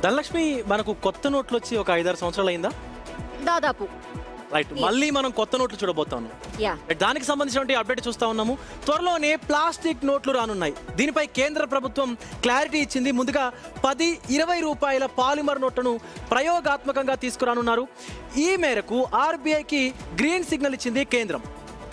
ధనలక్ష్మి మనకు కొత్త నోట్లు వచ్చి ఒక 5-6 సంవత్సరాలు అయిందా? దాదాపు. రైట్, మళ్ళీ మనం కొత్త నోట్లు చూడబోతాము. దానికి సంబంధించిన అప్డేట్ చూస్తా ఉన్నాము. త్వరలోనే ప్లాస్టిక్ నోట్లు రానున్నాయి. దీనిపై కేంద్ర ప్రభుత్వం క్లారిటీ ఇచ్చింది. ముందుగా 10-20 రూపాయల పాలిమర్ నోట్లను ప్రయోగాత్మకంగా తీసుకురానున్నారు. ఈ మేరకు ఆర్బీఐకి గ్రీన్ సిగ్నల్ ఇచ్చింది కేంద్రం.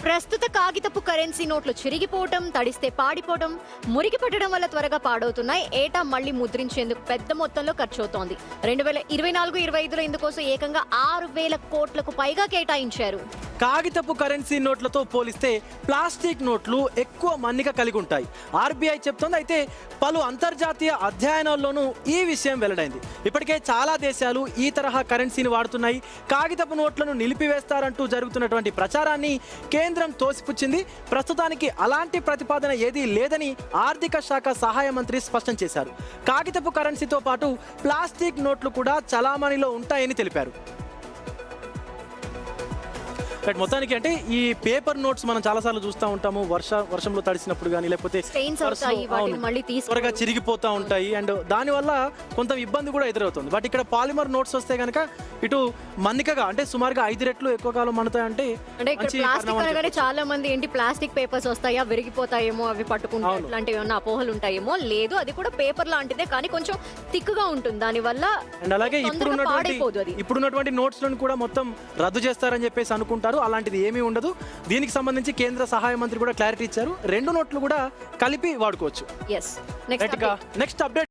ప్రస్తుత కాగితపు కరెన్సీ నోట్లు చిరిగిపోవటం, తడిస్తే పాడిపోవటం, మురికి పట్టడం వల్ల త్వరగా పాడవుతున్నాయి. ఏటా మళ్లీ ముద్రించేందుకు పెద్ద మొత్తంలో ఖర్చు అవుతోంది. 2024-25లో ఇందుకోసం ఏకంగా 6,000 కోట్లకు పైగా కేటాయించారు. కాగితపు కరెన్సీ నోట్లతో పోలిస్తే ప్లాస్టిక్ నోట్లు ఎక్కువ మన్నిక కలిగి ఉంటాయి ఆర్బీఐ చెప్తోంది. అయితే పలు అంతర్జాతీయ అధ్యయనాల్లోనూ ఈ విషయం వెల్లడైంది. ఇప్పటికే చాలా దేశాలు ఈ తరహా కరెన్సీని వాడుతున్నాయి. కాగితపు నోట్లను నిలిపివేస్తారంటూ జరుగుతున్నటువంటి ప్రచారాన్ని కేంద్రం తోసిపుచ్చింది. ప్రస్తుతానికి అలాంటి ప్రతిపాదన ఏదీ లేదని ఆర్థిక శాఖ సహాయ మంత్రి స్పష్టం చేశారు. కాగితపు కరెన్సీతో పాటు ప్లాస్టిక్ నోట్లు కూడా చలామణిలో ఉంటాయని తెలిపారు. మొత్తానికి అంటే ఈ పేపర్ నోట్స్ మనం చాలాసార్లు చూస్తూ ఉంటాము. వర్షంలో తడిసినప్పుడు కానీ లేకపోతే త్వరగా చిరిగిపోతూ ఉంటాయి. అండ్ దానివల్ల కొంత ఇబ్బంది కూడా ఎదురవుతుంది. బట్ ఇక్కడ పాలిమర్ నోట్స్ వస్తే కనుక ఇటు మన్నికగా అంటే సుమారుగా 5 రెట్లు ఎక్కువ కాలం మన్నుతాయంటే చాలా మంది ఏంటి ప్లాస్టిక్ పేపర్స్ వస్తాయా, విరిగిపోతాయేమో, అవి పట్టుకుంటాయి, ఇట్లాంటివి ఏమన్నా అపోహలు ఉంటాయేమో. లేదు, అది కూడా పేపర్ లాంటిదే, కానీ కొంచెం థిక్గా ఉంటుంది. దానివల్ల అండ్ అలాగే ఇప్పుడున్నటువంటి నోట్స్ లను కూడా మొత్తం రద్దు చేస్తారని చెప్పేసి అనుకుంటారు. అలాంటిది ఏమీ ఉండదు. దీనికి సంబంధించి కేంద్ర సహాయ మంత్రి కూడా క్లారిటీ ఇచ్చారు. 2 నోట్లు కూడా కలిపి వాడుకోవచ్చు. Next update